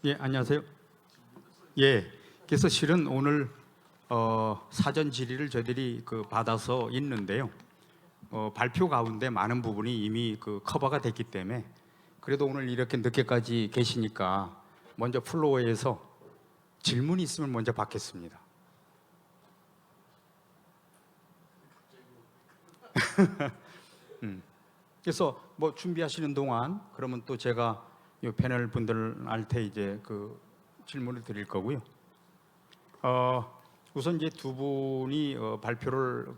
예, 안녕하세요. 예, 그래서 실은 오늘 사전 질의를 저희들이 받아서 있는데요. 발표 가운데 많은 부분이 이미 커버가 됐기 때문에 그래도 오늘 이렇게 늦게까지 계시니까 먼저 플로어에서 질문이 있으면 먼저 받겠습니다. 그래서 뭐 준비하시는 동안 그러면 또 제가 이 패널 분들한테 이제 질문을 드릴 거고요. 우선 이제 두 분이 발표를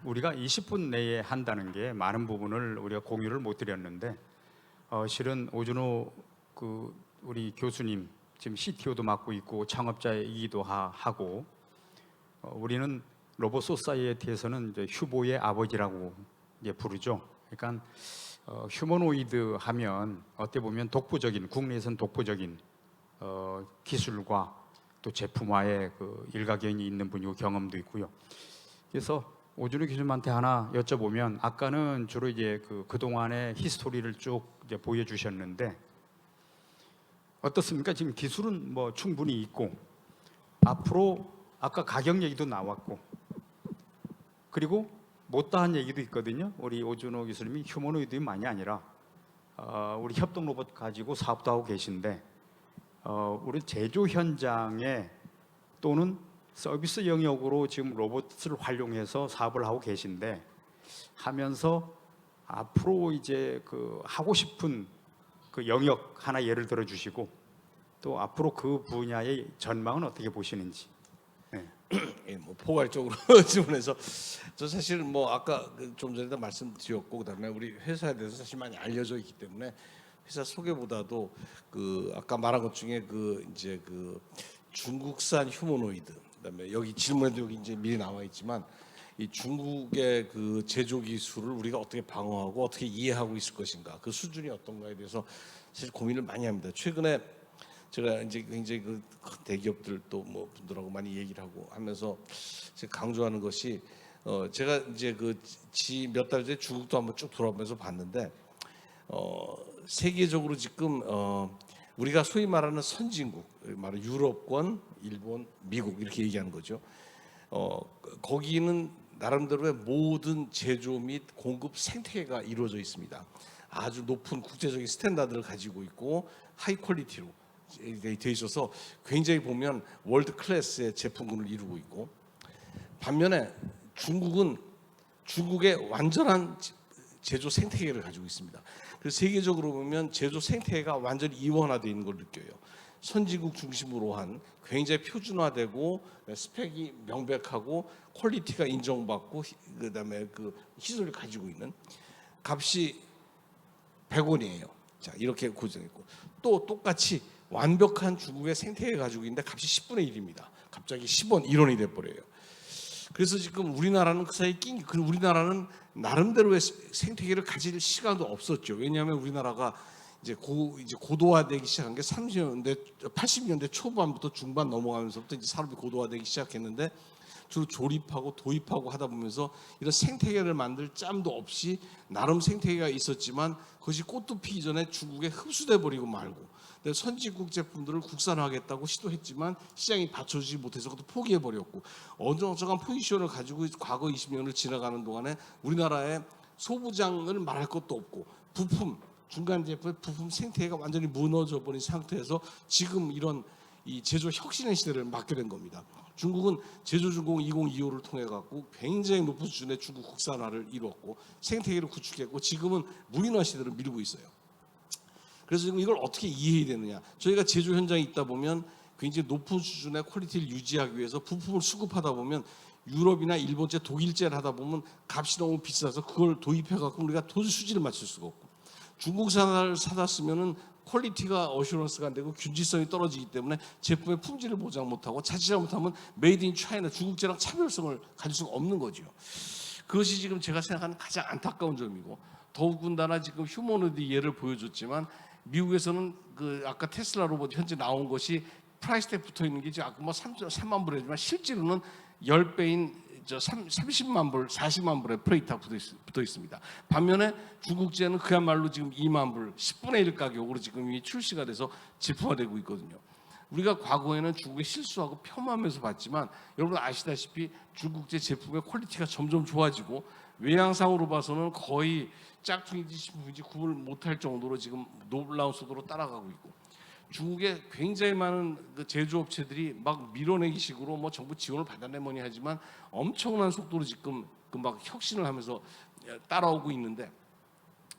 우리가 20분 내에 한다는 게 많은 부분을 우리가 공유를 못 드렸는데 실은 오준호 우리 교수님 지금 CTO도 맡고 있고 창업자이기도 하고 우리는 로봇 소사이어티에서는 이제 휴보의 아버지라고 이제 부르죠. 그러니까 휴머노이드 하면 어떻게 보면 독보적인 국내에서는 독보적인 기술과 또 제품화에 일가견이 있는 분이고 경험도 있고요. 그래서 오준호 교수님한테 하나 여쭤보면 아까는 주로 이제 그동안의 히스토리를 쭉 이제 보여주셨는데 어떻습니까? 지금 기술은 뭐 충분히 있고 앞으로 아까 가격 얘기도 나왔고 그리고 못다한 얘기도 있거든요. 우리 오준호 교수님이 휴머노이드만이 아니라 우리 협동 로봇 가지고 사업도 하고 계신데 우리 제조 현장에 또는 서비스 영역으로 지금 로봇을 활용해서 사업을 하고 계신데 하면서 앞으로 이제 하고 싶은 영역 하나 예를 들어 주시고 또 앞으로 그 분야의 전망은 어떻게 보시는지. 네. 예, 뭐 포괄적으로 질문해서 저 사실 뭐 아까 좀 전에도 말씀드렸고 그다음에 우리 회사에 대해서 사실 많이 알려져 있기 때문에 회사 소개보다도 아까 말한 것 중에 이제 중국산 휴머노이드 그다음에 여기 질문에도 여기 이제 미리 나와 있지만 이 중국의 제조 기술을 우리가 어떻게 방어하고 어떻게 이해하고 있을 것인가 그 수준이 어떤가에 대해서 사실 고민을 많이 합니다. 최근에 제가 이제 굉장히 대기업들 또 뭐 분들하고 많이 얘기를 하고 하면서 제가 강조하는 것이 제가 이제 몇 달 전에 중국도 한번 쭉 돌아보면서 봤는데 세계적으로 지금 우리가 소위 말하는 선진국, 말하는 유럽권, 일본, 미국 이렇게 얘기하는 거죠. 거기는 나름대로의 모든 제조 및 공급 생태계가 이루어져 있습니다. 아주 높은 국제적인 스탠다드를 가지고 있고 하이 퀄리티로 돼 있어서 굉장히 보면 월드 클래스의 제품군을 이루고 있고 반면에 중국은 중국의 완전한 제조 생태계를 가지고 있습니다. 그래서 세계적으로 보면 제조 생태계가 완전히 이원화되어 있는 걸 느껴요. 선진국 중심으로 한 굉장히 표준화되고 스펙이 명백하고 퀄리티가 인정받고 그다음에 시설을 가지고 있는 값이 100원이에요. 자, 이렇게 고정했고 또 똑같이 완벽한 중국의 생태계 가지고 있는데 값이 10분의 1입니다. 갑자기 10원 1원이 돼 버려요. 그래서 지금 우리나라는 그 사이에 우리나라는 나름대로의 생태계를 가질 시간도 없었죠. 왜냐하면 우리나라가 이제 고도화되기 시작한 게 80년대 초반부터 중반 넘어가면서부터 이제 산업이 고도화되기 시작했는데 주로 조립하고 도입하고 하다 보면서 이런 생태계를 만들 짬도 없이 나름 생태계가 있었지만 그것이 꽃도 피기 전에 중국에 흡수돼 버리고 말고 선진국 제품들을 국산화하겠다고 시도했지만 시장이 받쳐주지 못해서 그것도 포기해 버렸고 어정쩡한 포지션을 가지고 과거 20년을 지나가는 동안에 우리나라의 소부장을 말할 것도 없고 부품 중간 제품의 부품 생태계가 완전히 무너져 버린 상태에서 지금 이런 이 제조 혁신의 시대를 맞게 된 겁니다. 중국은 제조준공 2025를 통해 갖고 굉장히 높은 수준의 중국 국산화를 이루었고 생태계를 구축했고 지금은 무인화 시대를 미루고 있어요. 그래서 지금 이걸 어떻게 이해해야 되느냐? 저희가 제조 현장에 있다 보면 굉장히 높은 수준의 퀄리티를 유지하기 위해서 부품을 수급하다 보면 유럽이나 일본제, 독일제를 하다 보면 값이 너무 비싸서 그걸 도입해 갖고 우리가 도저히 수지를 맞출 수가 없고 중국산을 사다 쓰면은 퀄리티가 어슈런스가 안 되고 균질성이 떨어지기 때문에 제품의 품질을 보장 못하고 자칫 잘못하면 메이드 인 차이나 중국제랑 차별성을 가질 수가 없는 거죠. 그것이 지금 제가 생각하는 가장 안타까운 점이고 더군다나 지금 휴머노이드 예를 보여줬지만 미국에서는 아까 테슬라 로봇 현재 나온 것이 프라이스 택 붙어 있는 게 지금 아까 뭐 3만 불이지만 실제로는 10배인 30만 불, 40만 불의 프레이트가 붙어 있습니다. 반면에 중국제는 그야말로 지금 2만 불, 10분의 1 가격으로 지금 이 출시가 돼서 제품화되고 있거든요. 우리가 과거에는 중국에 실수하고 폄하하면서 봤지만 여러분 아시다시피 중국제 제품의 퀄리티가 점점 좋아지고 외양상으로 봐서는 거의 짝퉁인지 신품인지 구분을 못할 정도로 지금 놀라운 속도로 따라가고 있고, 중국에 굉장히 많은 그 제조업체들이 막 밀어내기식으로 뭐 정부 지원을 받았네 뭐니 하지만 엄청난 속도로 지금 그 막 혁신을 하면서 따라오고 있는데,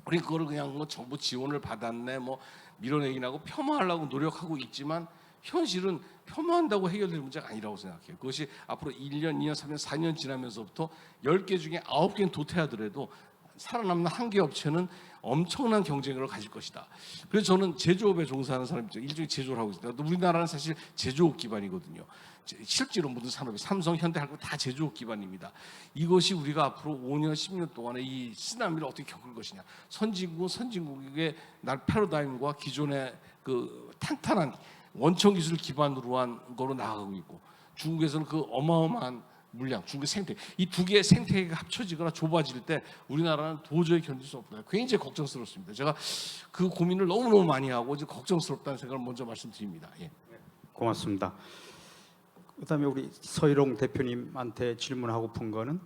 우리 그거를 그냥 뭐 정부 지원을 받았네 뭐 밀어내기라고 폄하하려고 노력하고 있지만 현실은 폄하한다고 해결될 문제가 아니라고 생각해요. 그것이 앞으로 1년, 2년, 3년, 4년 지나면서부터 10개 중에 9개는 도태하더라도 살아남는 한 개 업체는 엄청난 경쟁력을 가질 것이다. 그래서 저는 제조업에 종사하는 사람이죠. 일종의 제조를 하고 있습니다. 우리나라는 사실 제조업 기반이거든요. 실제로 모든 산업이 삼성, 현대, 할거 다 제조업 기반입니다. 이것이 우리가 앞으로 5년, 10년 동안에 이 쓰나미를 어떻게 겪을 것이냐. 선진국의 날 패러다임과 기존의 그 탄탄한 원천 기술을 기반으로 한 거로 나아가고 있고, 중국에서는 그 어마어마한 물량, 중국의 생태, 이 두 개의 생태계가 합쳐지거나 좁아질 때 우리나라는 도저히 견딜 수 없다. 굉장히 걱정스럽습니다. 제가 그 고민을 너무너무 많이 하고 이제 걱정스럽다는 생각을 먼저 말씀드립니다. 예. 고맙습니다. 그다음에 우리 서희롱 대표님한테 질문하고픈 거는,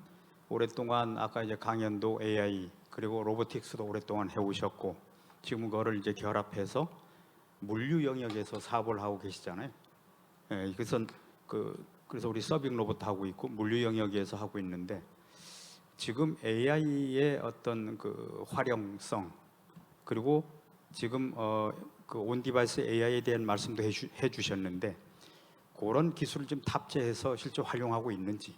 오랫동안 아까 이제 강연도 AI 그리고 로보틱스도 오랫동안 해오셨고 지금 그거를 이제 결합해서 물류 영역에서 사업을 하고 계시잖아요. 예, 그래서 우리 서빙 로봇 하고 있고 물류 영역에서 하고 있는데, 지금 AI의 어떤 그 활용성, 그리고 지금 그 온디바이스 AI에 대한 말씀도 해주셨는데, 그런 기술을 좀 탑재해서 실제 활용하고 있는지,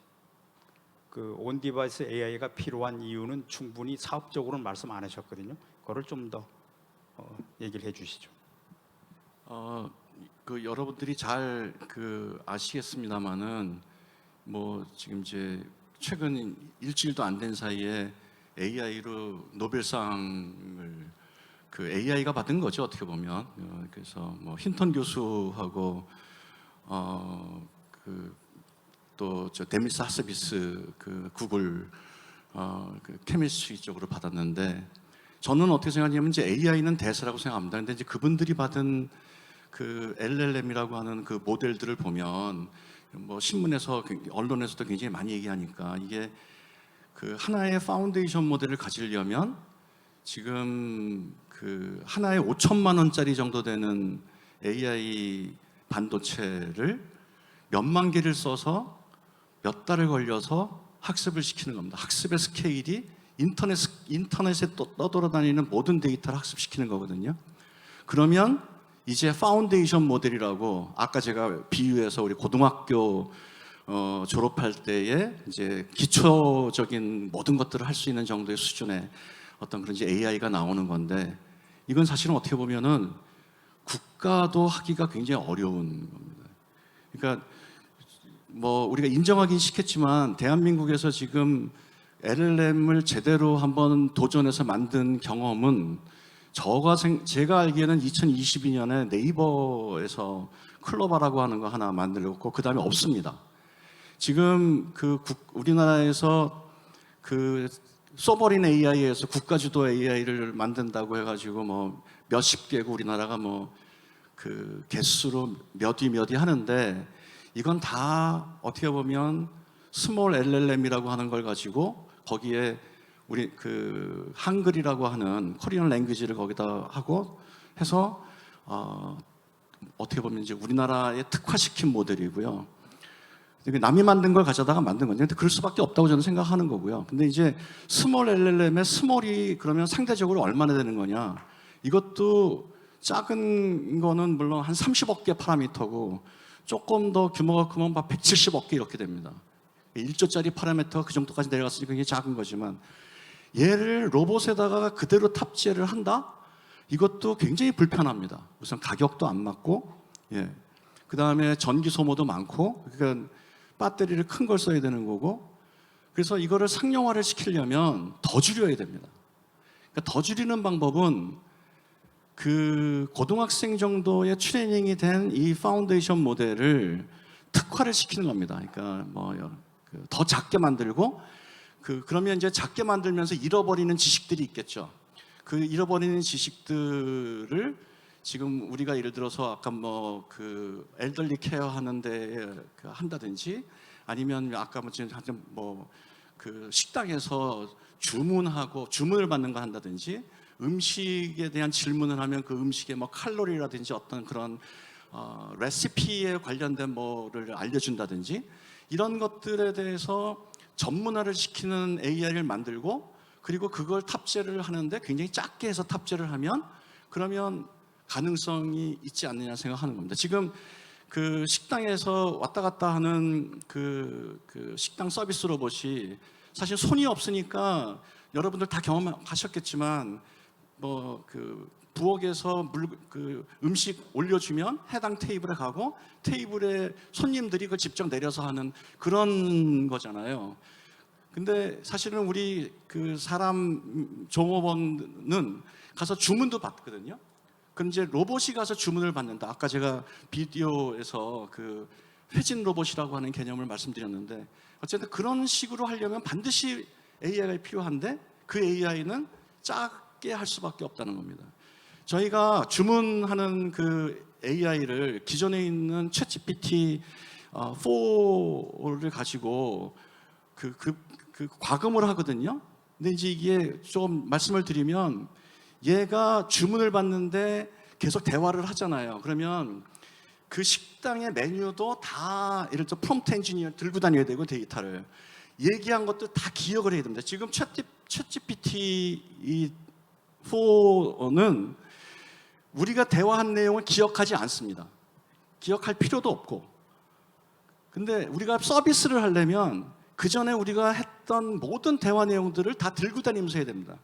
그 온디바이스 AI가 필요한 이유는 충분히 사업적으로는 말씀 안 하셨거든요. 그거를 좀 더 얘기를 해주시죠. 그 여러분들이 잘 아시겠습니다만은 뭐 지금 이제 최근 일주일도 안 된 사이에 AI로 노벨상을 그 AI가 받은 거죠, 어떻게 보면. 그래서 뭐 힌턴 교수하고 또 저 데미스 하스비스 그 구글 그 케미스트리 쪽으로 받았는데, 저는 어떻게 생각하냐면 이제 AI는 대세라고 생각합니다. 근데 이제 그분들이 받은 그 LLM이라고 하는 그 모델들을 보면 뭐 신문에서 언론에서도 굉장히 많이 얘기하니까, 이게 그 하나의 파운데이션 모델을 가지려면 지금 그 하나에 5천만 원짜리 정도 되는 AI 반도체를 몇만 개를 써서 몇 달을 걸려서 학습을 시키는 겁니다. 학습의 스케일이 인터넷에 떠돌아다니는 모든 데이터를 학습시키는 거거든요. 그러면 이제 파운데이션 모델이라고, 아까 제가 비유해서 우리 고등학교 졸업할 때에 이제 기초적인 모든 것들을 할 수 있는 정도의 수준의 어떤 그런 이제 AI가 나오는 건데, 이건 사실은 어떻게 보면은 국가도 하기가 굉장히 어려운 겁니다. 그러니까 뭐 우리가 인정하긴 싫겠지만 대한민국에서 지금 LLM을 제대로 한번 도전해서 만든 경험은 제가 알기에는 2022년에 네이버에서 클로바라고 하는 거 하나 만들었고 그 다음에 없습니다. 지금 우리나라에서 그 소버린 AI에서 국가주도 AI를 만든다고 해가지고 뭐 몇십 개국 우리나라가 뭐 그 개수로 몇위 하는데, 이건 다 어떻게 보면 스몰 LLM이라고 하는 걸 가지고 거기에 우리 그 한글이라고 하는 코리안 랭귀지를 거기다 하고 해서 어떻게 보면 이제 우리나라에 특화시킨 모델이고요. 남이 만든 걸 가져다가 만든 건데, 근데 그럴 수밖에 없다고 저는 생각하는 거고요. 근데 이제 스몰 LLM의 스몰이 그러면 상대적으로 얼마나 되는 거냐? 이것도 작은 거는 물론 한 30억 개 파라미터고, 조금 더 규모가 크면 170억 개 이렇게 됩니다. 1조짜리 파라미터가 그 정도까지 내려갔으니까 굉장히 작은 거지만, 얘를 로봇에다가 그대로 탑재를 한다? 이것도 굉장히 불편합니다. 우선 가격도 안 맞고, 예. 그 다음에 전기 소모도 많고, 그러니까 배터리를 큰 걸 써야 되는 거고, 그래서 이거를 상용화를 시키려면 더 줄여야 됩니다. 그러니까 더 줄이는 방법은 그 고등학생 정도의 트레이닝이 된 이 파운데이션 모델을 특화를 시키는 겁니다. 그러니까 뭐 더 작게 만들고 그러면 이제 작게 만들면서 잃어버리는 지식들이 있겠죠. 그 잃어버리는 지식들을 지금 우리가 예를 들어서 아까 뭐 그 엘더리 케어 하는데 한다든지 아니면 아까 뭐그 식당에서 주문을 받는 거 한다든지 음식에 대한 질문을 하면 그 음식의 뭐 칼로리라든지 어떤 그런 레시피에 관련된 뭐를 알려준다든지 이런 것들에 대해서 전문화를 시키는 AI를 만들고 그리고 그걸 탑재를 하는데 굉장히 작게 해서 탑재를 하면 그러면 가능성이 있지 않느냐 생각하는 겁니다. 지금 그 식당에서 왔다 갔다 하는 그 식당 서비스 로봇이 사실 손이 없으니까 여러분들 다 경험하셨겠지만 뭐 그 부엌에서 음식 올려주면 해당 테이블에 가고 테이블에 손님들이 그걸 직접 내려서 하는 그런 거잖아요. 근데 사실은 우리 그 사람 종업원은 가서 주문도 받거든요. 그럼 이제 로봇이 가서 주문을 받는다. 아까 제가 비디오에서 그 회진 로봇이라고 하는 개념을 말씀드렸는데 어쨌든 그런 식으로 하려면 반드시 AI가 필요한데 그 AI는 작게 할 수밖에 없다는 겁니다. 저희가 주문하는 그 AI를 기존에 있는 챗GPT 4를 가지고 그 과금을 하거든요. 근데 이제 이게 좀 말씀을 드리면 얘가 주문을 받는데 계속 대화를 하잖아요. 그러면 그 식당의 메뉴도 다 예를 들어 프롬프트 엔지니어 들고 다녀야 되고 데이터를 얘기한 것도 다 기억을 해야 됩니다. 지금 챗GPT 4는 우리가 대화한 내용을 기억하지 않습니다. 기억할 필요도 없고. 근데 우리가 서비스를 하려면 그 전에 우리가 했던 모든 대화 내용들을 다 들고 다니면서 해야 됩니다.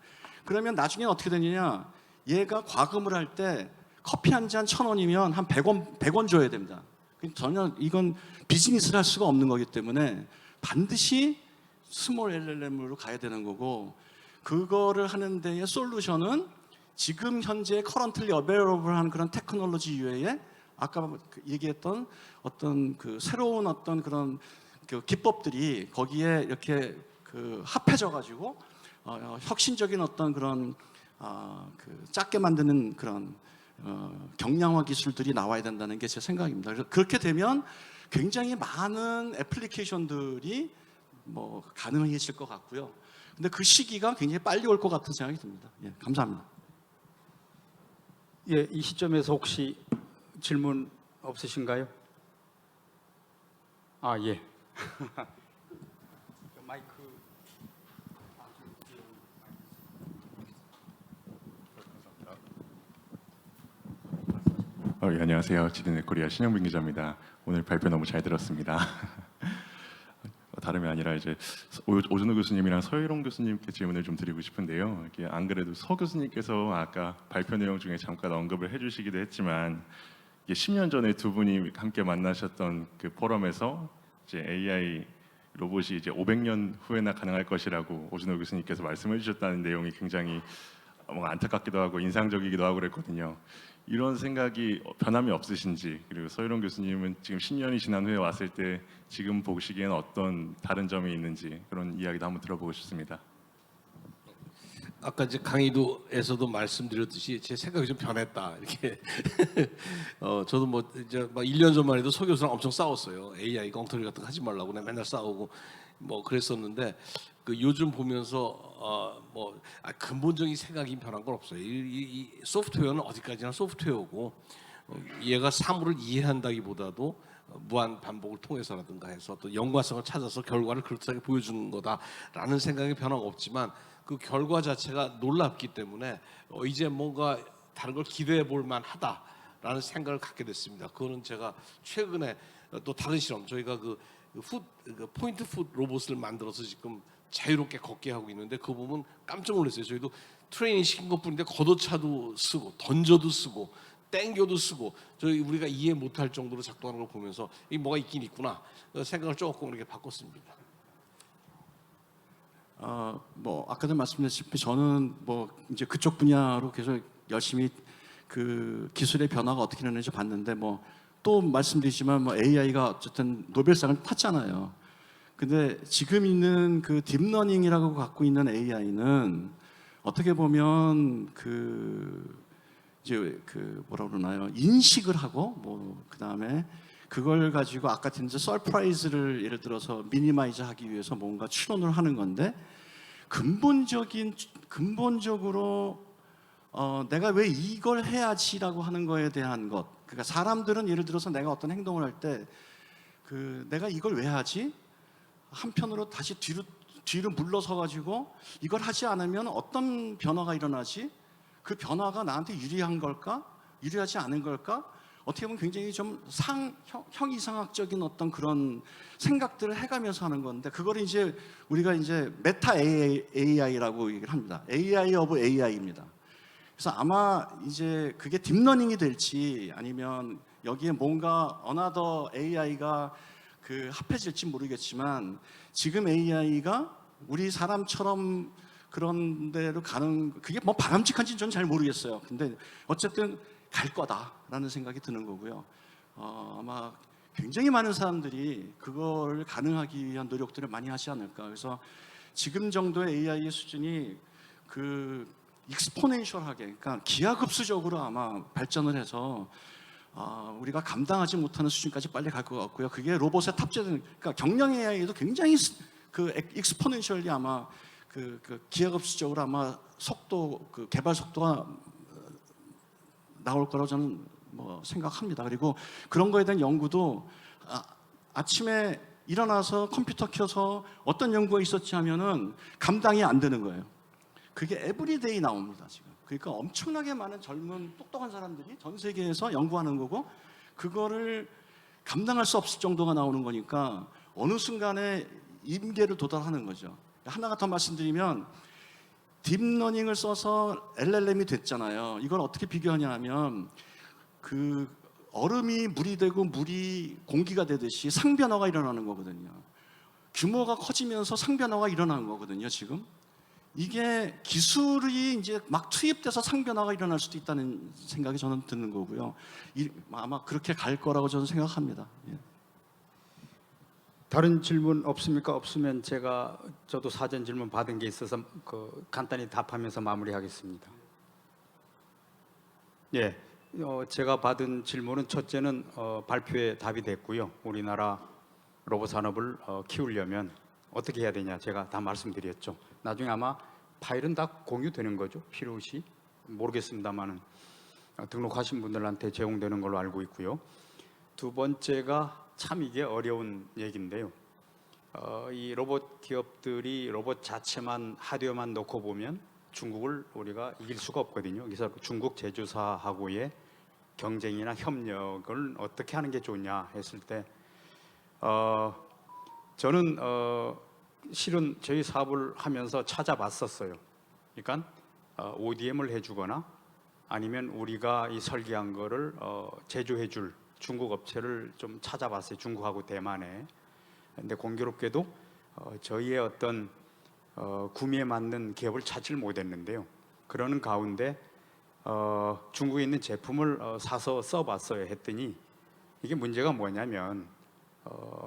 그러면 나중에 어떻게 되느냐? 얘가 과금을 할 때 커피 한 잔 1,000원이면 한 100원 줘야 됩니다. 전혀 이건 비즈니스를 할 수가 없는 거기 때문에 반드시 스몰 LLM으로 가야 되는 거고 그거를 하는 데의 솔루션은 지금 현재 커런틀리 어베이러블한 그런 테크놀로지 이외에 아까 얘기했던 어떤 그 새로운 어떤 그런 그 기법들이 거기에 이렇게 그 합해져 가지고 혁신적인 어떤 그런 그 작게 만드는 그런 경량화 기술들이 나와야 된다는 게 제 생각입니다. 그래서 그렇게 되면 굉장히 많은 애플리케이션들이 뭐 가능해질 것 같고요. 근데 그 시기가 굉장히 빨리 올 것 같은 생각이 듭니다. 예, 감사합니다. 예, 이 시점에서 혹시 질문 없으신가요? 아, 예. 마이크. 예, 안녕하세요. 지드넷 코리아 신영빈 기자입니다. 오늘 발표 너무 잘 들었습니다. 다름이 아니라 이제 오준호 교수님이랑 서희롱 교수님께 질문을 좀 드리고 싶은데요. 이게 안 그래도 서 교수님께서 아까 발표 내용 중에 잠깐 언급을 해주시기도 했지만 이게 10년 전에 두 분이 함께 만나셨던 그 포럼에서 이제 AI 로봇이 이제 500년 후에나 가능할 것이라고 오준호 교수님께서 말씀해 주셨다는 내용이 굉장히 뭔가 안타깝기도 하고 인상적이기도 하고 그랬거든요. 이런 생각이 변함이 없으신지, 그리고 서희롱 교수님은 지금 10년이 지난 후에 왔을 때 지금 보시기에는 어떤 다른 점이 있는지 그런 이야기도 한번 들어보고 싶습니다. 아까 이제 강의도에서도 말씀드렸듯이 제 생각이 좀 변했다 이렇게 저도 뭐 이제 막 1년 전만 해도 서 교수랑 엄청 싸웠어요. AI 엉터리 같은 거 하지 말라고 내가 맨날 싸우고 뭐 그랬었는데 그 요즘 보면서 근본적인 생각이 변한 건 없어요. 이 소프트웨어는 어디까지나 소프트웨어고 얘가 사물을 이해한다기보다도 무한 반복을 통해서라든가 해서 또 연관성을 찾아서 결과를 그럴듯하게 보여주는 거다라는 생각이 변화가 없지만 그 결과 자체가 놀랍기 때문에 이제 뭔가 다른 걸 기대해 볼 만하다라는 생각을 갖게 됐습니다. 그거는 제가 최근에 또 다른 실험 저희가 그 포인트 풋 로봇을 만들어서 지금 자유롭게 걷게 하고 있는데 그거 보면 깜짝 놀랐어요. 저희도 트레이닝 시킨 것뿐인데 걷어차도 쓰고 던져도 쓰고 땡겨도 쓰고 우리가 이해 못할 정도로 작동하는 걸 보면서 이 뭐가 있긴 있구나 생각을 조금 이렇게 바꿨습니다. 뭐 아까도 말씀드렸다시피 저는 뭐 이제 그쪽 분야로 계속 열심히 그 기술의 변화가 어떻게 되는지 봤는데 뭐 또 말씀드리지만 뭐 AI가 어쨌든 노벨상을 탔잖아요. 근데 지금 있는 그 딥러닝이라고 갖고 있는 AI는 어떻게 보면 이제 뭐라 그러나요? 인식을 하고 뭐 그다음에 그걸 가지고 아까 이제 서프라이즈를 예를 들어서 미니마이즈하기 위해서 뭔가 추론을 하는 건데 근본적으로 내가 왜 이걸 해야지라고 하는 거에 대한 것. 그러니까 사람들은 예를 들어서 내가 어떤 행동을 할 때 내가 이걸 왜 하지? 한편으로 다시 뒤로 물러서 가지고 이걸 하지 않으면 어떤 변화가 일어나지? 그 변화가 나한테 유리한 걸까? 유리하지 않은 걸까? 어떻게 보면 굉장히 좀 형이상학적인 어떤 그런 생각들을 해가면서 하는 건데 그걸 이제 우리가 이제 메타 AI라고 얘기를 합니다. AI 오브 AI입니다. 그래서 아마 이제 그게 딥러닝이 될지 아니면 여기에 뭔가 어나더 AI가 합해질지 모르겠지만 지금 AI가 우리 사람처럼 그런 데로 가는 그게 뭐 바람직한지는 저는 잘 모르겠어요. 근데 어쨌든 갈 거다라는 생각이 드는 거고요. 아마 굉장히 많은 사람들이 그걸 가능하기 위한 노력들을 많이 하지 않을까. 그래서 지금 정도의 AI의 수준이 익스포넨셜하게, 그러니까 기하급수적으로 아마 발전을 해서 우리가 감당하지 못하는 수준까지 빨리 갈 것 같고요. 그게 로봇에 탑재된, 그러니까 경량 AI에도 굉장히 익스포넨셜이 아마 기하급수적으로 아마 개발 속도가 나올 거라고 저는 뭐 생각합니다. 그리고 그런 거에 대한 연구도 아침에 일어나서 컴퓨터 켜서 어떤 연구가 있었지 하면은 감당이 안 되는 거예요. 그게 에브리데이 나옵니다, 지금. 그러니까 엄청나게 많은 젊은 똑똑한 사람들이 전 세계에서 연구하는 거고 그거를 감당할 수 없을 정도가 나오는 거니까 어느 순간에 임계를 도달하는 거죠. 하나가 더 말씀드리면 딥러닝을 써서 LLM이 됐잖아요. 이걸 어떻게 비교하냐 하면 얼음이 물이 되고 물이 공기가 되듯이 상변화가 일어나는 거거든요. 규모가 커지면서 상변화가 일어나는 거거든요, 지금. 이게 기술이 이제 막 투입돼서 상변화가 일어날 수도 있다는 생각이 저는 드는 거고요. 아마 그렇게 갈 거라고 저는 생각합니다. 예. 다른 질문 없습니까? 없으면 저도 사전 질문 받은 게 있어서 간단히 답하면서 마무리하겠습니다. 예, 제가 받은 질문은 첫째는 발표에 답이 됐고요. 우리나라 로봇 산업을 키우려면 어떻게 해야 되냐 제가 다 말씀드렸죠. 나중에 아마 파일은 다 공유되는 거죠. 필요시 모르겠습니다만은 등록하신 분들한테 제공되는 걸로 알고 있고요. 두 번째가 참 이게 어려운 얘기인데요. 이 로봇 기업들이 로봇 자체만 하드웨어만 놓고 보면 중국을 우리가 이길 수가 없거든요. 그래서 중국 제조사하고의 경쟁이나 협력을 어떻게 하는 게 좋냐 했을 때 저는 실은 저희 사업을 하면서 찾아봤었어요. 그러니까 ODM을 해주거나 아니면 우리가 이 설계한 거를 제조해줄 중국 업체를 좀 찾아봤어요. 중국하고 대만에. 근데 공교롭게도 저희의 어떤 구매에 맞는 기업을 찾지를 못했는데요. 그러는 가운데 중국에 있는 제품을 사서 써봤어요. 했더니 이게 문제가 뭐냐면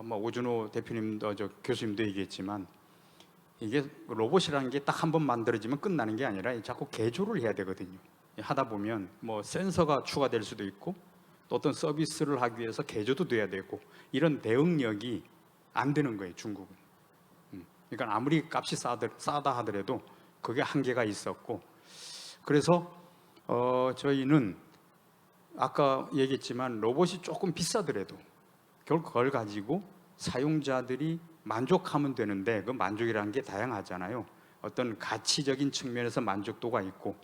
오준호 대표님도 교수님도 얘기했지만 이게 로봇이라는 게 딱 한 번 만들어지면 끝나는 게 아니라 자꾸 개조를 해야 되거든요. 하다 보면 뭐 센서가 추가될 수도 있고 또 어떤 서비스를 하기 위해서 개조도 돼야 되고 이런 대응력이 안 되는 거예요, 중국은. 그러니까 아무리 값이 싸다 하더라도 그게 한계가 있었고 그래서 저희는 아까 얘기했지만 로봇이 조금 비싸더라도 결국 그걸 가지고 사용자들이 만족하면 되는데 그 만족이라는 게 다양하잖아요. 어떤 가치적인 측면에서 만족도가 있고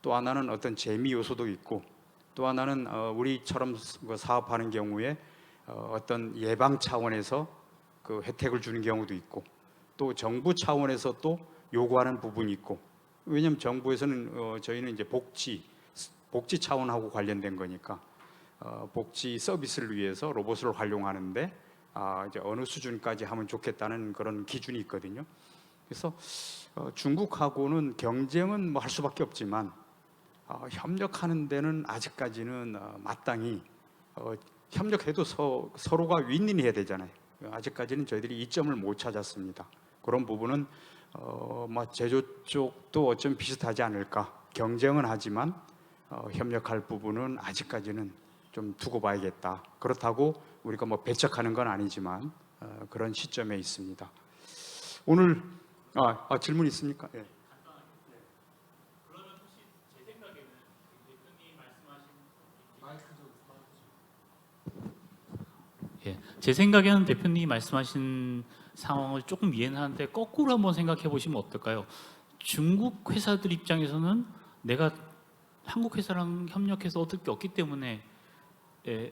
또 하나는 어떤 재미 요소도 있고 또 하나는 우리처럼 사업하는 경우에 어떤 예방 차원에서 그 혜택을 주는 경우도 있고 또 정부 차원에서 또 요구하는 부분이 있고 왜냐하면 정부에서는 저희는 이제 복지 차원하고 관련된 거니까 복지 서비스를 위해서 로봇을 활용하는데 이제 어느 수준까지 하면 좋겠다는 그런 기준이 있거든요. 그래서 중국하고는 경쟁은 뭐 할 수밖에 없지만 협력하는 데는 아직까지는 마땅히 협력해도 서로가 윈윈해야 되잖아요. 아직까지는 저희들이 이점을 못 찾았습니다. 그런 부분은 제조 쪽도 어쩜 비슷하지 않을까. 경쟁은 하지만 협력할 부분은 아직까지는 좀 두고 봐야겠다. 그렇다고 우리가 배척하는 건 아니지만 그런 시점에 있습니다. 오늘 질문 있습니까? 예. 예, 제 생각에는 대표님이 말씀하신 상황을 조금 이해는 하는데 거꾸로 한번 생각해 보시면 어떨까요? 중국 회사들 입장에서는 내가 한국 회사랑 협력해서 얻을 게 없기 때문에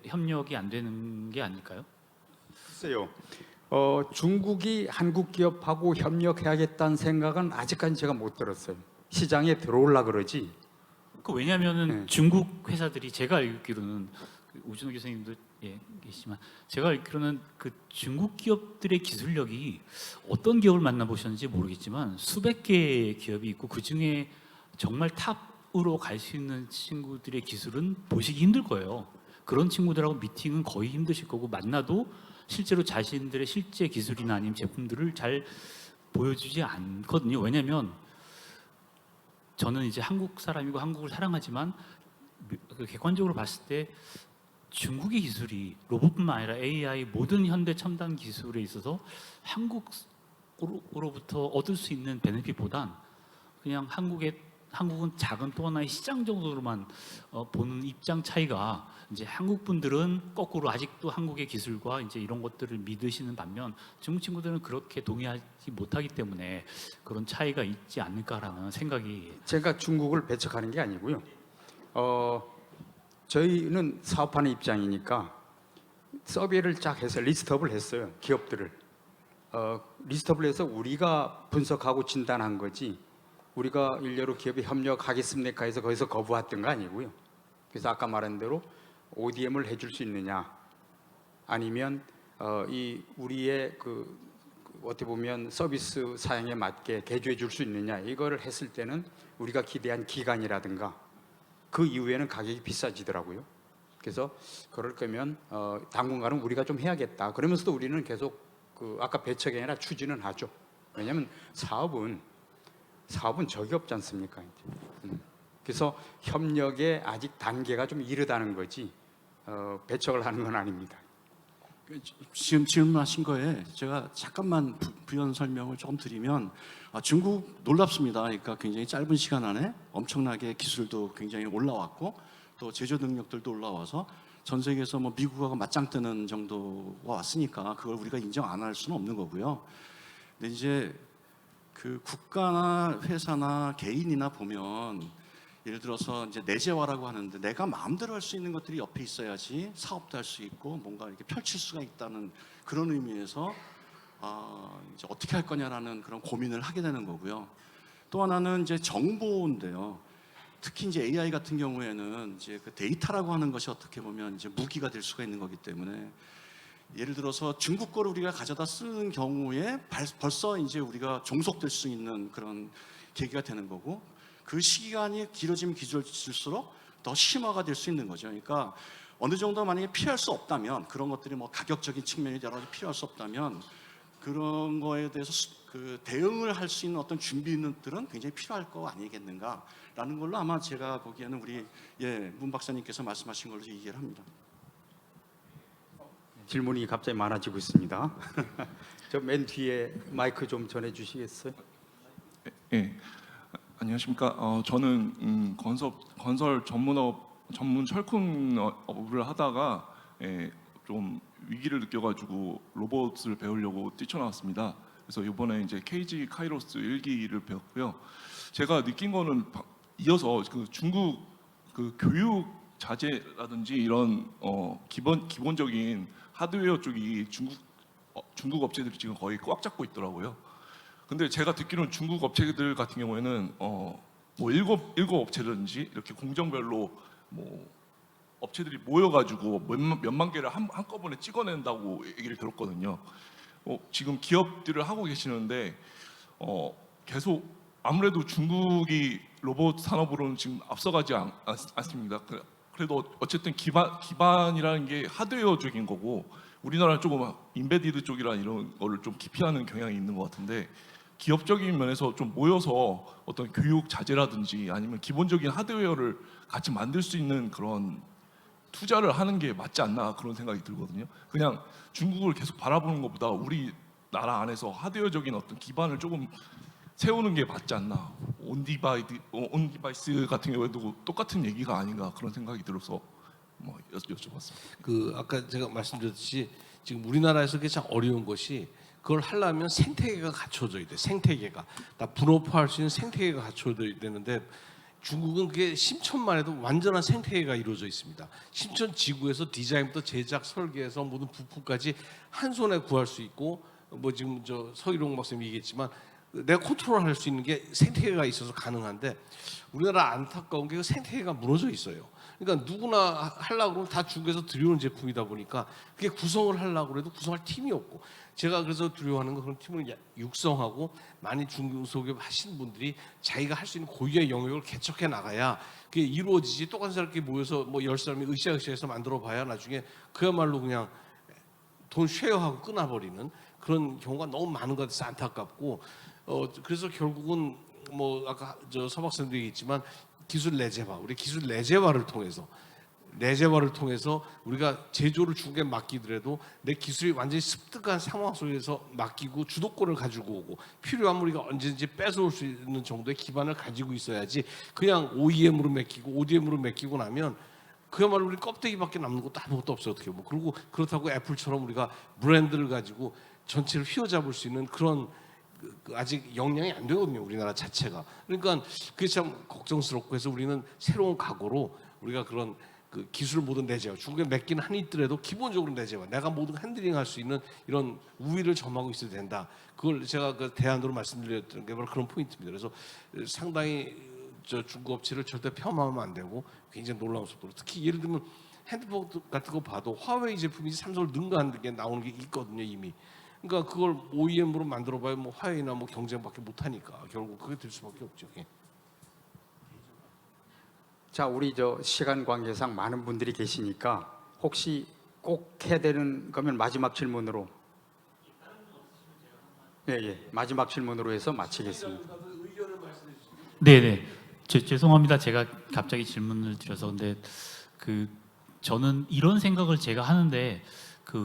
협력이 안 되는 게 아닐까요? 글쎄요. 중국이 한국 기업하고 협력해야겠다는 생각은 아직까지 제가 못 들었어요. 시장에 들어올라 그러지. 왜냐하면은 네. 중국 회사들이 제가 알기로는 우준호 교수님도 계시지만 제가 알기로는 그 중국 기업들의 기술력이 어떤 기업을 만나보셨는지 모르겠지만 수백 개의 기업이 있고 그 중에 정말 탑으로 갈 수 있는 친구들의 기술은 보시기 힘들 거예요. 그런 친구들하고 미팅은 거의 힘드실 거고 만나도 실제로 자신들의 실제 기술이나 아니면 제품들을 잘 보여주지 않거든요. 왜냐하면 저는 이제 한국 사람이고 한국을 사랑하지만 객관적으로 봤을 때 중국의 기술이 로봇뿐만 아니라 AI 모든 현대 첨단 기술에 있어서 한국으로부터 얻을 수 있는 베네핏보단 그냥 한국은 작은 또 하나의 시장 정도로만 보는 입장 차이가 이제 한국 분들은 거꾸로 아직도 한국의 기술과 이제 이런 것들을 믿으시는 반면 중국 친구들은 그렇게 동의하지 못하기 때문에 그런 차이가 있지 않을까라는 생각이. 제가 중국을 배척하는 게 아니고요. 저희는 사업하는 입장이니까 서베이를 쫙 해서 리스트업을 했어요. 기업들을 리스트업을 해서 우리가 분석하고 진단한 거지. 우리가 일례로 기업에 협력하겠습니까 해서 거기서 거부했던 거 아니고요. 그래서 아까 말한 대로 ODM을 해줄 수 있느냐, 아니면 이 우리의 어떻게 보면 서비스 사양에 맞게 개조해 줄 수 있느냐, 이거를 했을 때는 우리가 기대한 기간이라든가 그 이후에는 가격이 비싸지더라고요. 그래서 그럴 거면 당분간은 우리가 좀 해야겠다. 그러면서도 우리는 계속 아까 배척이 아니라 추진은 하죠. 왜냐하면 사업은 적이 없지 않습니까? 그래서 협력에 아직 단계가 좀 이르다는 거지 배척을 하는 건 아닙니다. 지금 질문하신 거에 제가 잠깐만 부연 설명을 조금 드리면 중국 놀랍습니다. 그러니까 굉장히 짧은 시간 안에 엄청나게 기술도 굉장히 올라왔고 또 제조 능력들도 올라와서 전 세계에서 미국하고 맞짱 뜨는 정도가 왔으니까 그걸 우리가 인정 안 할 수는 없는 거고요. 근데 이제 그 국가나 회사나 개인이나 보면 예를 들어서 이제 내재화라고 하는데 내가 마음대로 할 수 있는 것들이 옆에 있어야지 사업도 할 수 있고 뭔가 이렇게 펼칠 수가 있다는 그런 의미에서 이제 어떻게 할 거냐라는 그런 고민을 하게 되는 거고요. 또 하나는 이제 정보인데요. 특히 이제 AI 같은 경우에는 이제 그 데이터라고 하는 것이 어떻게 보면 이제 무기가 될 수가 있는 거기 때문에 예를 들어서 중국 거를 우리가 가져다 쓰는 경우에 벌써 이제 우리가 종속될 수 있는 그런 계기가 되는 거고 그 시간이 길어지면 길어질수록 더 심화가 될 수 있는 거죠. 그러니까 어느 정도 만약에 피할 수 없다면 그런 것들이 가격적인 측면이 여러 가지 필요할 수 없다면 그런 거에 대해서 대응을 할 수 있는 어떤 준비들은 굉장히 필요할 거 아니겠는가라는 걸로 아마 제가 보기에는 우리 문 박사님께서 말씀하신 걸로 이해를 합니다. 질문이 갑자기 많아지고 있습니다. 저 맨 뒤에 마이크 좀 전해주시겠어요? 예, 안녕하십니까. 저는 건설 전문 철근업을 하다가 좀 위기를 느껴가지고 로봇을 배우려고 뛰쳐나왔습니다. 그래서 이번에 이제 KG 카이로스 1기를 배웠고요. 제가 느낀 거는 이어서 그 중국 그 교육 자재라든지 이런 기본적인 하드웨어 쪽이 중국 업체들이 지금 거의 꽉 잡고 있더라고요. 근데 제가 듣기로는 중국 업체들 같은 경우에는 일곱 업체든지 이렇게 공정별로 업체들이 모여가지고 몇만 개를 한꺼번에 찍어낸다고 얘기를 들었거든요. 지금 기업들을 하고 계시는데 계속 아무래도 중국이 로봇 산업으로는 지금 앞서가지 않습니다. 그래도 어쨌든 기반이라는 게 하드웨어적인 거고 우리나라 조금 인베디드 쪽이라 이런 거를 좀 기피하는 경향이 있는 것 같은데 기업적인 면에서 좀 모여서 어떤 교육 자재라든지 아니면 기본적인 하드웨어를 같이 만들 수 있는 그런 투자를 하는 게 맞지 않나 그런 생각이 들거든요. 그냥 중국을 계속 바라보는 것보다 우리 나라 안에서 하드웨어적인 어떤 기반을 조금 세우는 게 맞지 않나. 온디바이스 같은 경우에도 똑같은 얘기가 아닌가 그런 생각이 들어서 뭐 여쭤봤습니다. 그 아까 제가 말씀드렸듯이 지금 우리나라에서 그게 참 어려운 것이 그걸 하려면 생태계가 갖춰져야 돼. 생태계가 다 분업화할 수 있는 생태계가 갖춰져야 되는데 중국은 그게 심천만 해도 완전한 생태계가 이루어져 있습니다. 심천 지구에서 디자인부터 제작, 설계에서 모든 부품까지 한 손에 구할 수 있고 뭐 지금 저 서희룡 박사님이 얘기했지만 내가 컨트롤할 수 있는 게 생태계가 있어서 가능한데 우리나라 안타까운 게 그 생태계가 무너져 있어요. 그러니까 누구나 하려고 그러면 다 중국에서 들여오는 제품이다 보니까 그게 구성을 하려고 해도 구성할 팀이 없고 제가 그래서 두려워하는 건 그런 팀을 육성하고 많이 중소기업 하시는 분들이 자기가 할 수 있는 고유의 영역을 개척해 나가야 그게 이루어지지 똑같은 사람끼리 모여서 뭐 10사람이 으쌰으쌰해서 만들어 봐야 나중에 그야말로 그냥 돈 쉐어하고 끊어버리는 그런 경우가 너무 많은 것 같아서 안타깝고 그래서 결국은 뭐 아까 저 서 박사님도 얘기했지만 기술 내재화, 우리 기술 내재화를 통해서 우리가 제조를 중국에 맡기더라도 내 기술이 완전히 습득한 상황 속에서 맡기고 주도권을 가지고 오고 필요하면 우리가 언제든지 뺏어올 수 있는 정도의 기반을 가지고 있어야지 그냥 OEM으로 맡기고 ODM으로 맡기고 나면 그야말로 우리 껍데기밖에 남는 것도 아무것도 없어요. 어떻게 뭐 그리고 그렇다고 애플처럼 우리가 브랜드를 가지고 전체를 휘어잡을 수 있는 그런 아직 역량이 안 되거든요. 우리나라 자체가. 그러니까 그게 참 걱정스럽고 해서 우리는 새로운 각오로 우리가 그런 그 기술 모든 내재화 중국에 맡기는 한이 있더라도 기본적으로 내재화 내가 모든 핸들링할 수 있는 이런 우위를 점하고 있어야 된다. 그걸 제가 그 대안으로 말씀드렸던 게 바로 그런 포인트입니다. 그래서 상당히 저 중국 업체를 절대 폄하하면 안 되고 굉장히 놀라운 속도로 특히 예를 들면 핸드폰 같은 거 봐도 화웨이 제품이 삼성을 능가하는 게 나오는 게 있거든요 이미. 그러니까 그걸 OEM으로 만들어봐야 뭐 화웨이나 뭐 경쟁밖에 못하니까 결국 그게 될 수밖에 없죠. 예. 자, 우리 저 시간 관계상 많은 분들이 계시니까 혹시 꼭 해야 되는 거면 마지막 질문으로. 예, 마지막 질문으로 해서 마치겠습니다. 네네. 죄송합니다. 제가 갑자기 질문을 드려서 근데 저는 이런 생각을 제가 하는데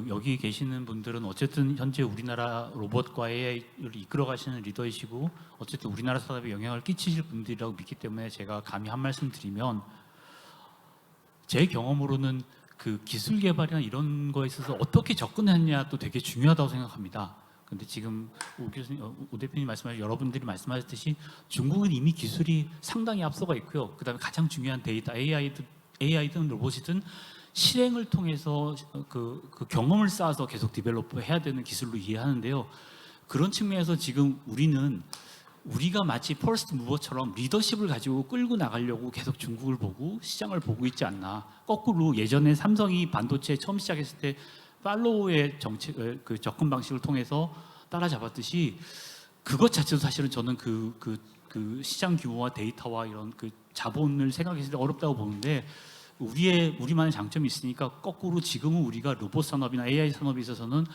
여기 계시는 분들은 어쨌든 현재 우리나라 로봇과 AI를 이끌어 가시는 리더이시고 어쨌든 우리나라 산업에 영향을 끼치실 분들이라고 믿기 때문에 제가 감히 한 말씀 드리면 제 경험으로는 그 기술 개발이나 이런 거에 있어서 어떻게 접근했냐도 되게 중요하다고 생각합니다. 근데 지금 오 대표님 말씀하신 여러분들이 말씀하셨듯이 중국은 이미 기술이 상당히 앞서가 있고요. 그다음에 가장 중요한 데이터 AI든 로봇이든 실행을 통해서 그 경험을 쌓아서 계속 디벨롭해야 되는 기술로 이해하는데요. 그런 측면에서 지금 우리가 마치 퍼스트 무버처럼 리더십을 가지고 끌고 나가려고 계속 중국을 보고 시장을 보고 있지 않나. 거꾸로 예전에 삼성이 반도체 처음 시작했을 때 팔로우의 그 접근 방식을 통해서 따라잡았듯이 그것 자체도 사실은 저는 그 시장 규모와 데이터와 이런 그 자본을 생각했을 때 어렵다고 보는데 우리만의 장점이 있으니까 거꾸로 지금은 우리가 로봇 산업이나 AI 산업에 있어서는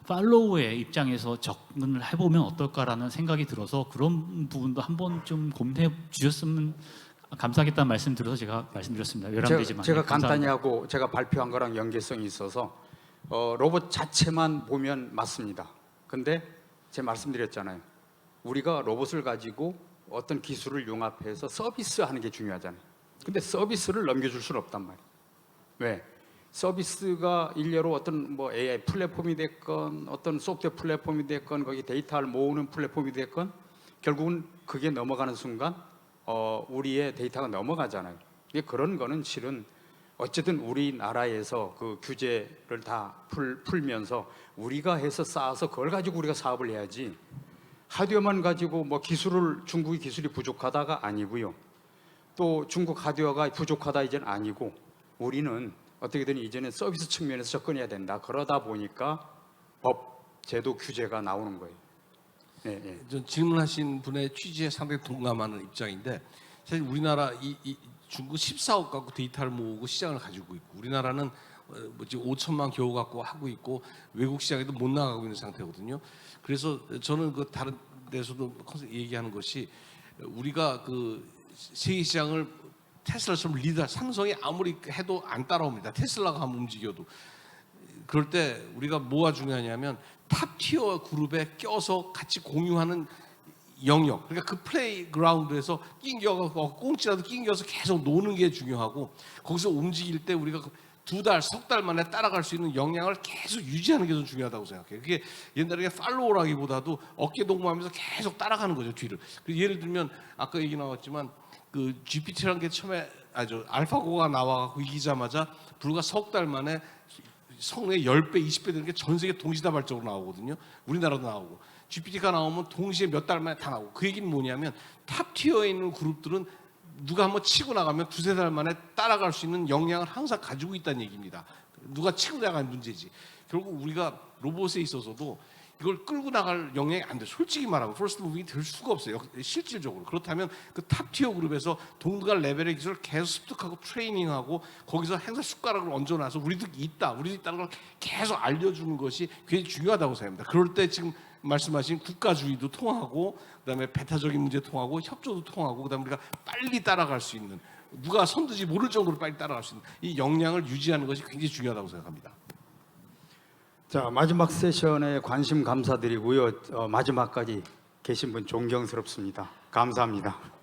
팔로우의 입장에서 접근을 해보면 어떨까라는 생각이 들어서 그런 부분도 한번 좀 고민해 주셨으면 감사하겠다는 말씀 들어서 제가 말씀드렸습니다. 외람되지만 제가 네, 간단히 하고 제가 발표한 거랑 연계성이 있어서 로봇 자체만 보면 맞습니다. 근데 제가 말씀드렸잖아요. 우리가 로봇을 가지고 어떤 기술을 융합해서 서비스하는 게 중요하잖아요. 근데 서비스를 넘겨줄 수는 없단 말이에요. 왜? 서비스가 일례로 어떤 뭐 AI 플랫폼이 됐건 어떤 소프트웨어 플랫폼이 됐건 거기 데이터를 모으는 플랫폼이 됐건 결국은 그게 넘어가는 순간 우리의 데이터가 넘어가잖아요. 그런 거는 실은 어쨌든 우리나라에서 그 규제를 다 풀면서 우리가 해서 쌓아서 그걸 가지고 우리가 사업을 해야지 하드웨어만 가지고 뭐 중국의 기술이 부족하다가 아니고요. 또 중국 하드웨어가 부족하다 이제는 아니고 우리는 어떻게든 이제는 서비스 측면에서 접근해야 된다. 그러다 보니까 법, 제도, 규제가 나오는 거예요. 네. 전 질문하신 분의 취지에 상당히 동감하는 입장인데 사실 우리나라 중국 14억 갖고 데이터를 모으고 시장을 가지고 있고 우리나라는 지금 5천만 겨우 갖고 하고 있고 외국 시장에도 못 나가고 있는 상태거든요. 그래서 저는 그 다른 데서도 얘기하는 것이 우리가 그 세계 시장을 테슬라처럼 리더, 삼성이 아무리 해도 안 따라옵니다. 테슬라가 한번 움직여도. 그럴 때 우리가 뭐가 중요하냐면 탑티어 그룹에 껴서 같이 공유하는 영역, 그러니까 그 플레이그라운드에서 낑겨서 꽁치라도 낑겨서 계속 노는 게 중요하고, 거기서 움직일 때 우리가 2달, 석 달 만에 따라갈 수 있는 역량을 계속 유지하는 게 좀 중요하다고 생각해요. 그게 옛날에 팔로우라기보다도 어깨 동무하면서 계속 따라가는 거죠, 뒤를. 예를 들면 아까 얘기 나왔지만 그 GPT라는 게 처음에 알파고가 나와갖고 이기자마자 불과 석 달 만에 성능의 10배, 20배 되는 게 전 세계 동시다발적으로 나오거든요. 우리나라도 나오고. GPT가 나오면 동시에 몇 달 만에 다 나오고. 그 얘기는 뭐냐면 탑 티어에 있는 그룹들은 누가 한번 치고 나가면 두세 달 만에 따라갈 수 있는 역량을 항상 가지고 있다는 얘기입니다. 누가 치고 나가는 문제지. 결국 우리가 로봇에 있어서도 이걸 끌고 나갈 역량이 안 돼. 솔직히 말하면 퍼스트 무빙이 될 수가 없어요. 실질적으로. 그렇다면 그 탑티어 그룹에서 동등한 레벨의 기술을 계속 습득하고 트레이닝하고 거기서 행사 숟가락을 얹어놔서 우리도 있다는 걸 계속 알려주는 것이 굉장히 중요하다고 생각합니다. 그럴 때 지금 말씀하신 국가주의도 통하고, 그다음에 배타적인 문제 통하고, 협조도 통하고, 그다음에 우리가 빨리 따라갈 수 있는, 누가 선두지 모를 정도로 빨리 따라갈 수 있는 이 역량을 유지하는 것이 굉장히 중요하다고 생각합니다. 자, 마지막 세션에 관심 감사드리고요. 마지막까지 계신 분 존경스럽습니다. 감사합니다.